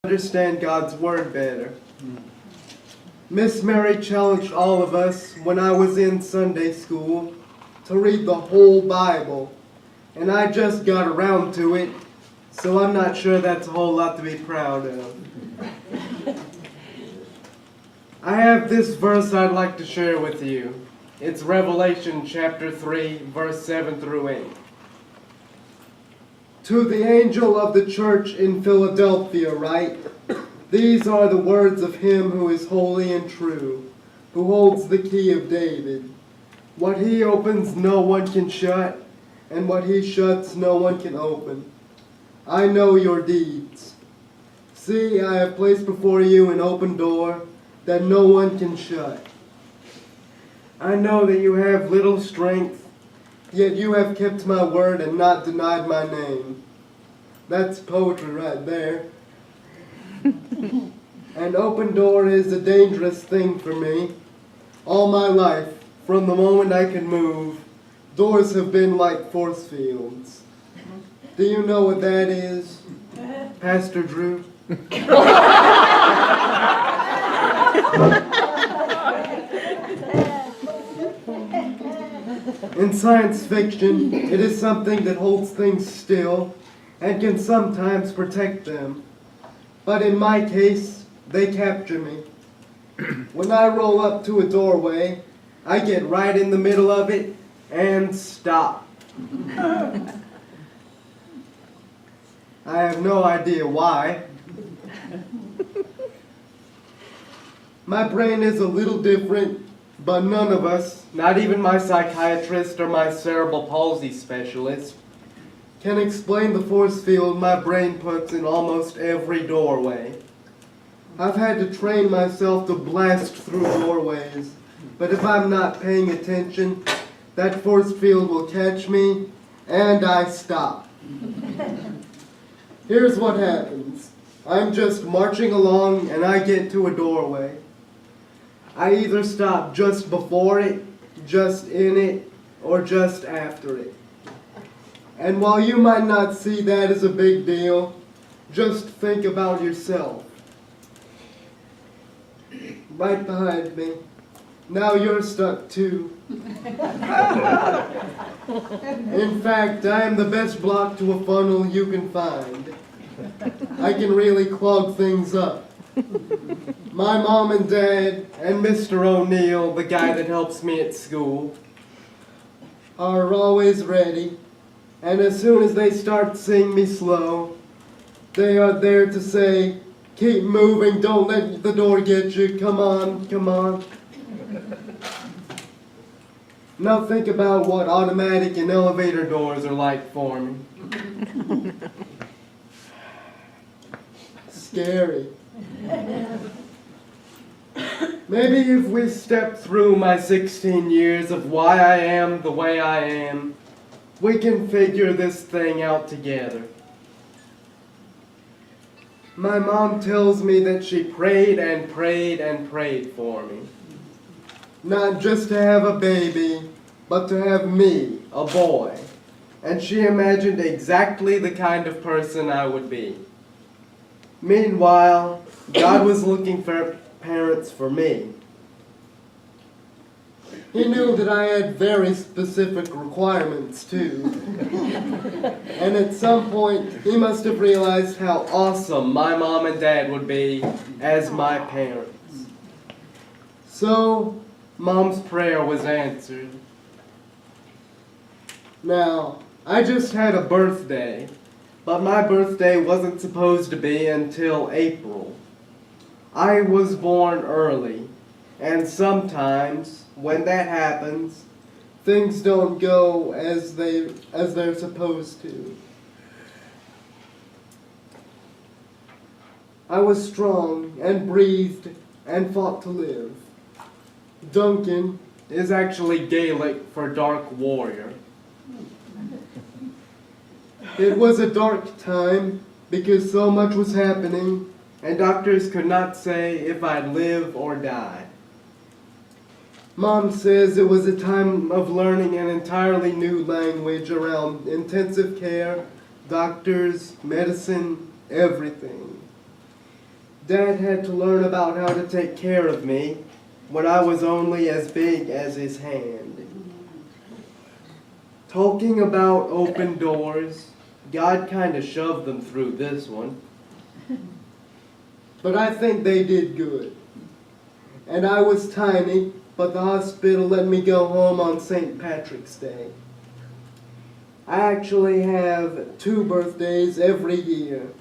understand God's Word better. Miss Mary challenged all of us when I was in Sunday school to read the whole Bible, and I just got around to it, so I'm not sure that's a whole lot to be proud of. I have this verse I'd like to share with you. It's Revelation chapter 3, verse 7 through 8. To the angel of the church in Philadelphia write, these are the words of him who is holy and true, who holds the key of David. What he opens no one can shut, and what he shuts no one can open. I know your deeds. See, I have placed before you an open door that no one can shut. I know that you have little strength, yet you have kept my word and not denied my name. That's poetry right there. An open door is a dangerous thing for me. All my life, from the moment I can move, doors have been like force fields. Do you know what that is, Pastor Drew? In science fiction, it is something that holds things still and can sometimes protect them. But in my case, they capture me. When I roll up to a doorway, I get right in the middle of it and stop. I have no idea why. My brain is a little different, but none of us, not even my psychiatrist or my cerebral palsy specialist, can explain the force field my brain puts in almost every doorway. I've had to train myself to blast through doorways, but if I'm not paying attention, that force field will catch me, and I stop. Here's what happens. I'm just marching along, and I get to a doorway. I either stop just before it, just in it, or just after it. And while you might not see that as a big deal, just think about yourself. Right behind me. Now you're stuck too. In fact, I am the best block to a funnel you can find. I can really clog things up. My mom and dad and Mr. O'Neill, the guy that helps me at school, are always ready. And as soon as they start seeing me slow, they are there to say, keep moving, don't let the door get you, come on, come on. Now think about what automatic and elevator doors are like for me. Scary. Maybe if we step through my 16 years of why I am the way I am, we can figure this thing out together. My mom tells me that she prayed and prayed and prayed for me. Not just to have a baby, but to have me, a boy. And she imagined exactly the kind of person I would be. Meanwhile, God was looking for parents for me. He knew that I had very specific requirements, too. And at some point, he must have realized how awesome my mom and dad would be as my parents. So, Mom's prayer was answered. Now, I just had a birthday, but my birthday wasn't supposed to be until April. I was born early, and sometimes, when that happens, things don't go as they're supposed to. I was strong and breathed and fought to live. Duncan is actually Gaelic for dark warrior. It was a dark time because so much was happening and doctors could not say if I'd live or die. Mom says it was a time of learning an entirely new language around intensive care, doctors, medicine, everything. Dad had to learn about how to take care of me when I was only as big as his hand. Talking about open doors, God kind of shoved them through this one. But I think they did good. And I was tiny, but the hospital let me go home on St. Patrick's Day. I actually have 2 birthdays every year.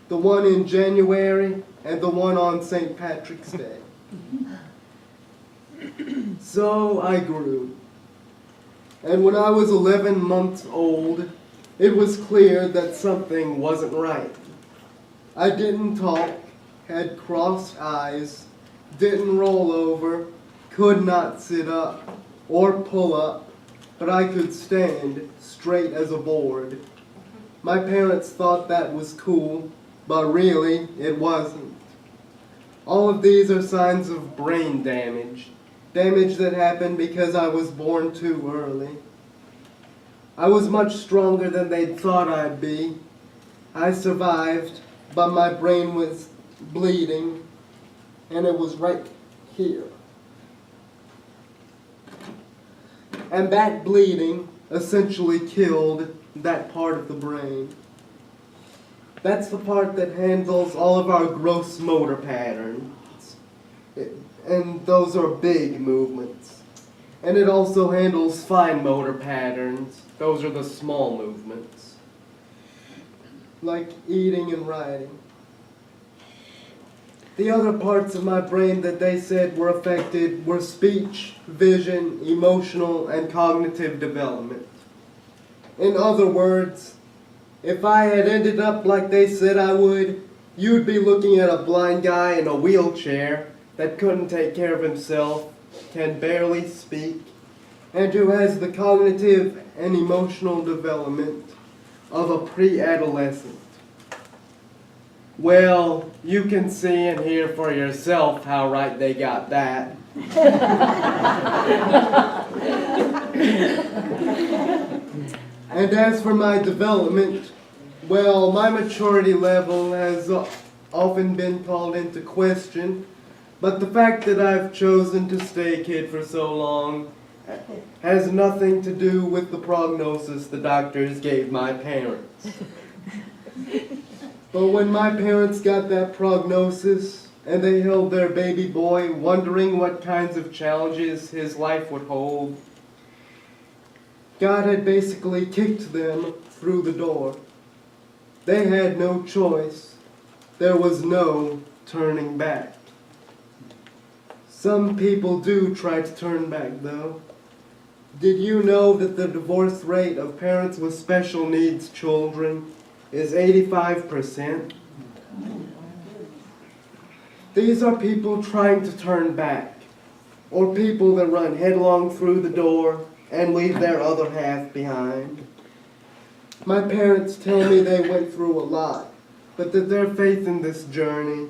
The one in January and the one on St. Patrick's Day. So I grew. And when I was 11 months old, it was clear that something wasn't right. I didn't talk, had crossed eyes, didn't roll over, could not sit up or pull up, but I could stand straight as a board. My parents thought that was cool, but really it wasn't. All of these are signs of brain damage, damage that happened because I was born too early. I was much stronger than they'd thought I'd be. I survived, but my brain was bleeding, and it was right here. And that bleeding essentially killed that part of the brain. That's the part that handles all of our gross motor patterns. And those are big movements. And it also handles fine motor patterns. Those are the small movements. Like eating and writing. The other parts of my brain that they said were affected were speech, vision, emotional, and cognitive development. In other words, if I had ended up like they said I would, you'd be looking at a blind guy in a wheelchair that couldn't take care of himself, can barely speak, and who has the cognitive and emotional development of a pre-adolescent. Well, you can see and hear for yourself how right they got that. And as for my development, well, my maturity level has often been called into question, but the fact that I've chosen to stay a kid for so long has nothing to do with the prognosis the doctors gave my parents. But when my parents got that prognosis, and they held their baby boy wondering what kinds of challenges his life would hold, God had basically kicked them through the door. They had no choice. There was no turning back. Some people do try to turn back, though. Did you know that the divorce rate of parents with special needs children is 85%? These are people trying to turn back, or people that run headlong through the door and leave their other half behind. My parents tell me they went through a lot, but that their faith in this journey,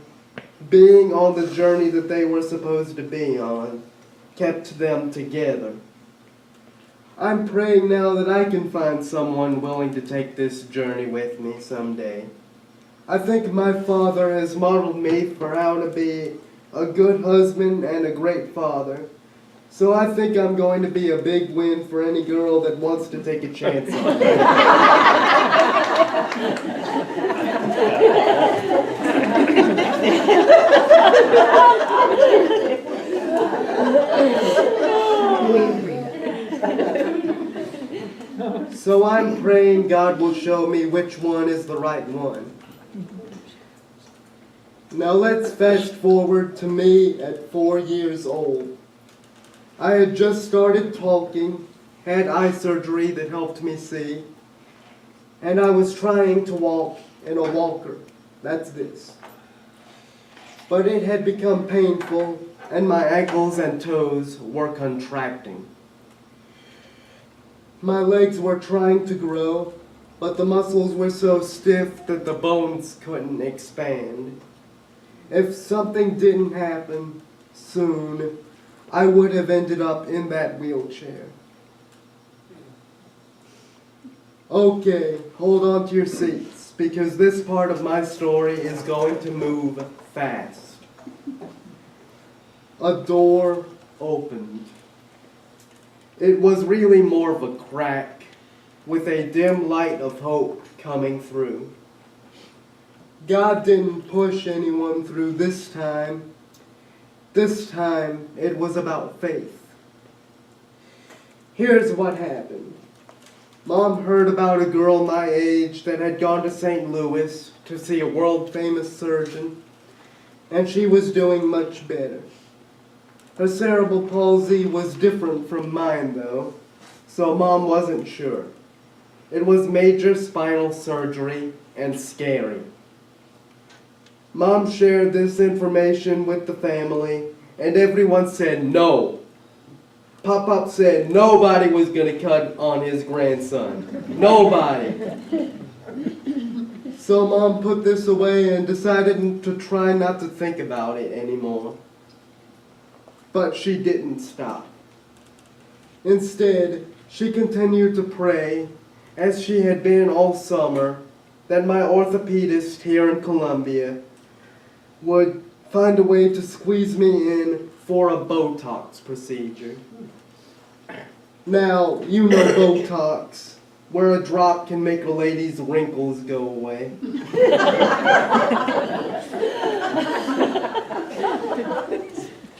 being on the journey that they were supposed to be on, kept them together. I'm praying now that I can find someone willing to take this journey with me someday. I think my father has modeled me for how to be a good husband and a great father. So I think I'm going to be a big win for any girl that wants to take a chance on me. So I'm praying God will show me which one is the right one. Now let's fast forward to me at 4 years old. I had just started talking, had eye surgery that helped me see, and I was trying to walk in a walker. That's this. But it had become painful, and my ankles and toes were contracting. My legs were trying to grow, but the muscles were so stiff that the bones couldn't expand. If something didn't happen soon, I would have ended up in that wheelchair. Okay, hold on to your seats, because this part of my story is going to move fast. A door opened. It was really more of a crack, with a dim light of hope coming through. God didn't push anyone through this time. This time, it was about faith. Here's what happened. Mom heard about a girl my age that had gone to St. Louis to see a world-famous surgeon, and she was doing much better. Her cerebral palsy was different from mine, though, so Mom wasn't sure. It was major spinal surgery and scary. Mom shared this information with the family, and everyone said no. Pop-Pop said nobody was going to cut on his grandson. Nobody. So Mom put this away and decided to try not to think about it anymore. But she didn't stop. Instead, she continued to pray, as she had been all summer, that my orthopedist here in Columbia would find a way to squeeze me in for a Botox procedure. Now, you know Botox, where a drop can make a lady's wrinkles go away.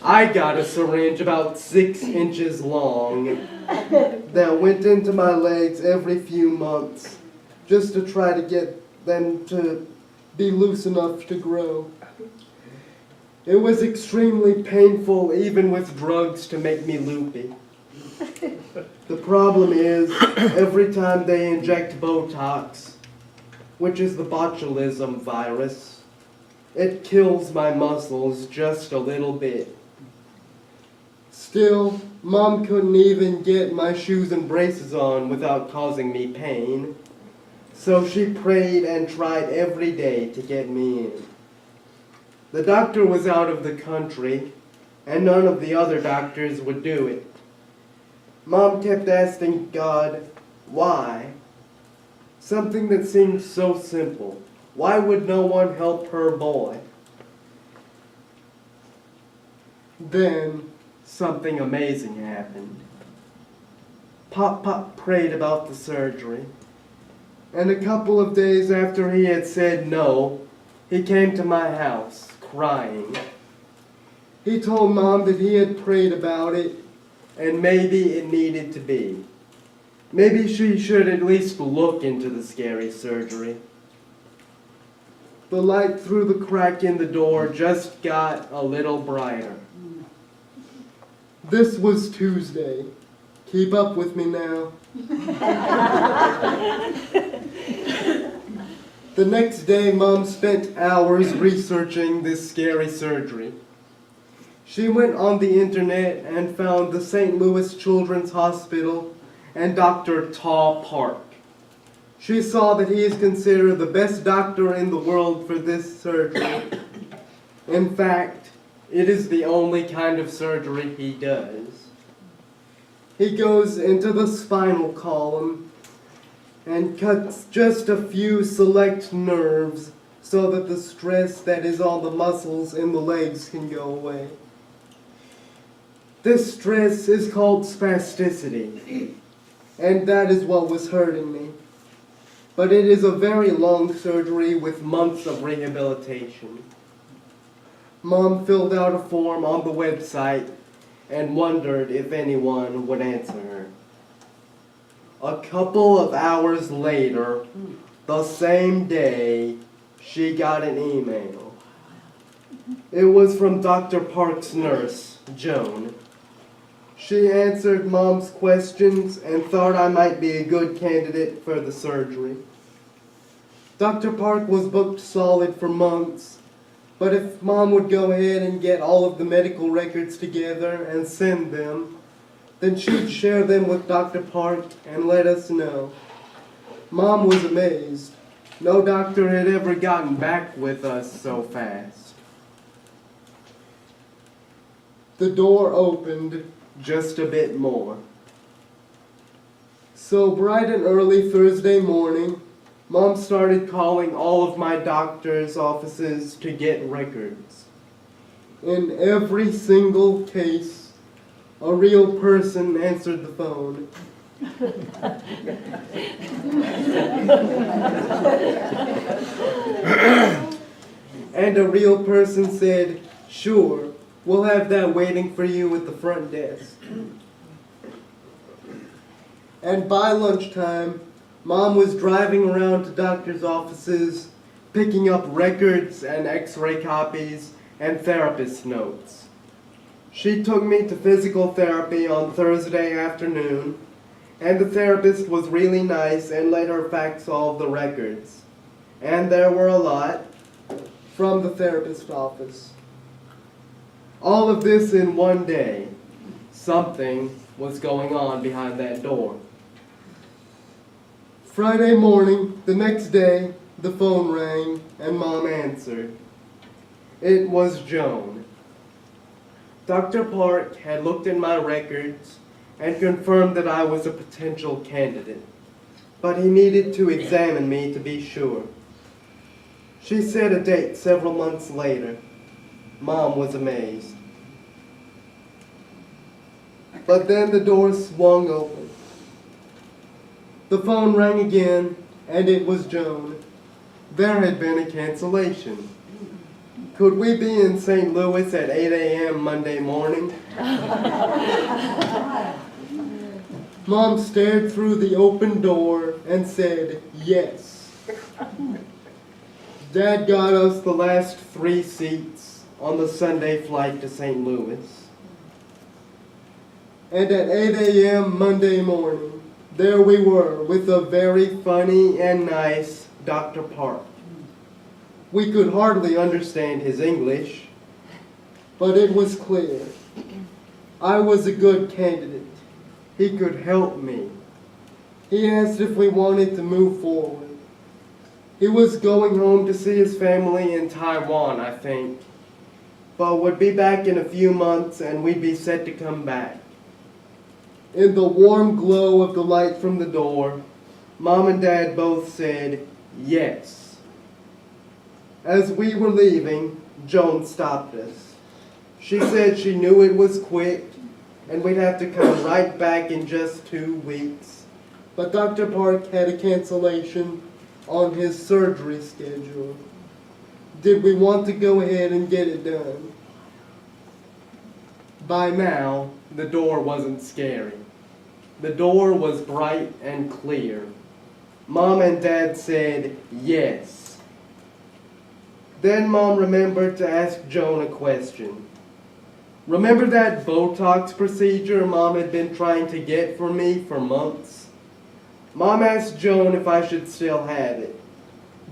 I got a syringe about 6 inches long that went into my legs every few months just to try to get them to be loose enough to grow. It was extremely painful, even with drugs to make me loopy. The problem is, every time they inject Botox, which is the botulism virus, it kills my muscles just a little bit. Still, Mom couldn't even get my shoes and braces on without causing me pain, so she prayed and tried every day to get me in. The doctor was out of the country, and none of the other doctors would do it. Mom kept asking God, why? Something that seemed so simple. Why would no one help her boy? Then, something amazing happened. Pop prayed about the surgery, and a couple of days after he had said no, he came to my house, crying. He told Mom that he had prayed about it, and maybe it needed to be. Maybe she should at least look into the scary surgery. The light through the crack in the door just got a little brighter. This was Tuesday. Keep up with me now. The next day, Mom spent hours researching this scary surgery. She went on the internet and found the St. Louis Children's Hospital and Dr. Taw Park. She saw that he is considered the best doctor in the world for this surgery. In fact, it is the only kind of surgery he does. He goes into the spinal column and cuts just a few select nerves so that the stress that is on the muscles in the legs can go away. This stress is called spasticity, and that is what was hurting me. But it is a very long surgery with months of rehabilitation. Mom filled out a form on the website and wondered if anyone would answer her. A couple of hours later, the same day, she got an email. It was from Dr. Park's nurse, Joan. She answered Mom's questions and thought I might be a good candidate for the surgery. Dr. Park was booked solid for months, but if Mom would go ahead and get all of the medical records together and send them, then she'd share them with Dr. Park and let us know. Mom was amazed. No doctor had ever gotten back with us so fast. The door opened just a bit more. So bright and early Thursday morning, Mom started calling all of my doctor's offices to get records. In every single case, a real person answered the phone. And a real person said, "Sure, we'll have that waiting for you at the front desk." And by lunchtime, Mom was driving around to doctor's offices, picking up records and x-ray copies and therapist notes. She took me to physical therapy on Thursday afternoon, and the therapist was really nice and let her fax all the records. And there were a lot from the therapist's office. All of this in one day. Something was going on behind that door. Friday morning, the next day, the phone rang and Mom answered. It was Joan. Dr. Park had looked at my records and confirmed that I was a potential candidate, but he needed to examine me to be sure. She set a date several months later. Mom was amazed. But then the door swung open. The phone rang again, and it was Joan. There had been a cancellation. Could we be in St. Louis at 8 a.m. Monday morning? Mom stared through the open door and said, yes. Dad got us the last 3 seats on the Sunday flight to St. Louis. And at 8 a.m. Monday morning, there we were with a very funny and nice Dr. Park. We could hardly understand his English, but it was clear. I was a good candidate. He could help me. He asked if we wanted to move forward. He was going home to see his family in Taiwan, I think, but would be back in a few months and we'd be set to come back. In the warm glow of the light from the door, Mom and Dad both said, yes. As we were leaving, Joan stopped us. She said she knew it was quick and we'd have to come right back in just 2 weeks. But Dr. Park had a cancellation on his surgery schedule. Did we want to go ahead and get it done? By now, the door wasn't scary. The door was bright and clear. Mom and Dad said, yes. Then Mom remembered to ask Joan a question. Remember that Botox procedure Mom had been trying to get for me for months? Mom asked Joan if I should still have it.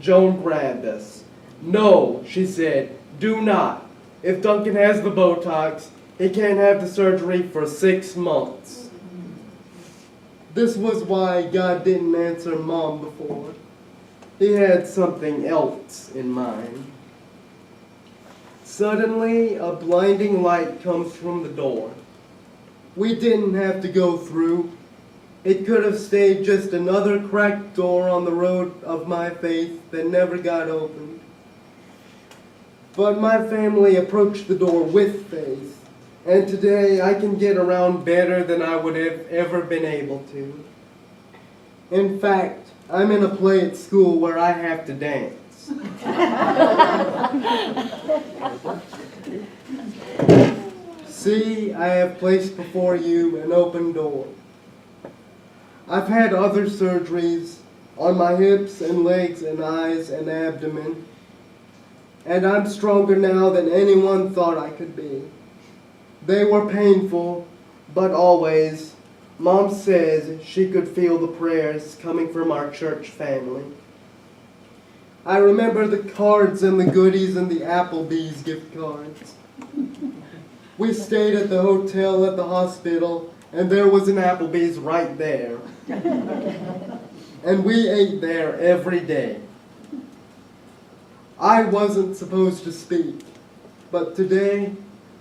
Joan grabbed us. No, she said, do not. If Duncan has the Botox, he can't have the surgery for 6 months. This was why God didn't answer Mom before. He had something else in mind. Suddenly, a blinding light comes from the door. We didn't have to go through. It could have stayed just another cracked door on the road of my faith that never got opened. But my family approached the door with faith. And today I can get around better than I would have ever been able to. In fact, I'm in a play at school where I have to dance. See, I have placed before you an open door. I've had other surgeries on my hips and legs and eyes and abdomen, and I'm stronger now than anyone thought I could be. They were painful, but always, Mom says she could feel the prayers coming from our church family. I remember the cards and the goodies and the Applebee's gift cards. We stayed at the hotel at the hospital, and there was an Applebee's right there. And we ate there every day. I wasn't supposed to speak, but today,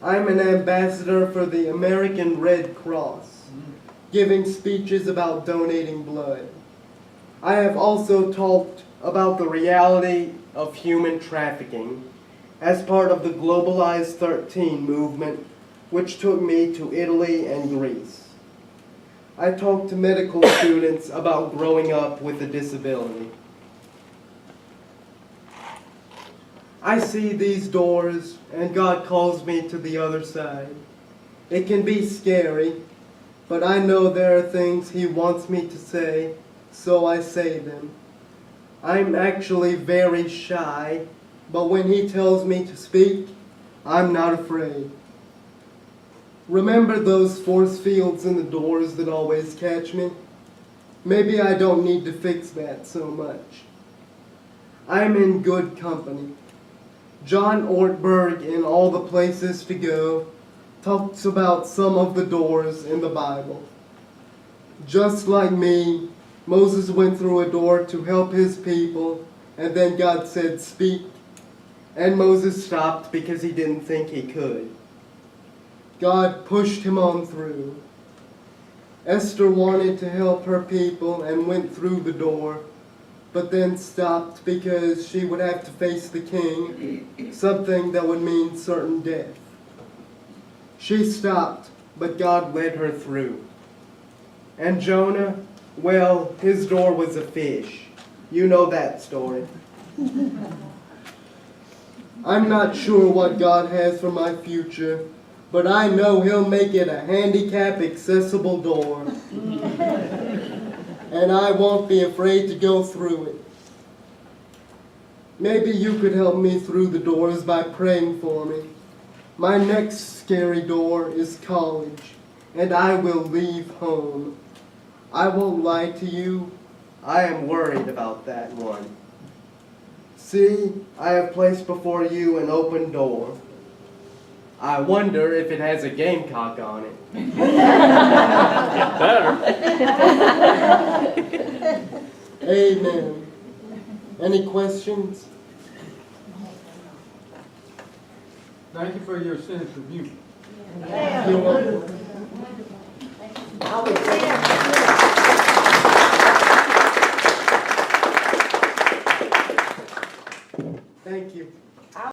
I'm an ambassador for the American Red Cross, giving speeches about donating blood. I have also talked about the reality of human trafficking as part of the Globalized 13 movement, which took me to Italy and Greece. I talked to medical students about growing up with a disability. I see these doors, and God calls me to the other side. It can be scary, but I know there are things He wants me to say, so I say them. I'm actually very shy, but when He tells me to speak, I'm not afraid. Remember those force fields in the doors that always catch me? Maybe I don't need to fix that so much. I'm in good company. John Ortberg, in All the Places to Go, talks about some of the doors in the Bible. Just like me, Moses went through a door to help his people, and then God said, "Speak." And Moses stopped because he didn't think he could. God pushed him on through. Esther wanted to help her people and went through the door, but then stopped because she would have to face the king, something that would mean certain death. She stopped, but God led her through. And Jonah, well, his door was a fish. You know that story. I'm not sure what God has for my future, but I know He'll make it a handicap-accessible door. And I won't be afraid to go through it. Maybe you could help me through the doors by praying for me. My next scary door is college, and I will leave home. I won't lie to you, I am worried about that one. See, I have placed before you an open door. I wonder if it has a gamecock on it. Better. Amen. Any questions? Thank you for your sentence review. You're welcome. I would say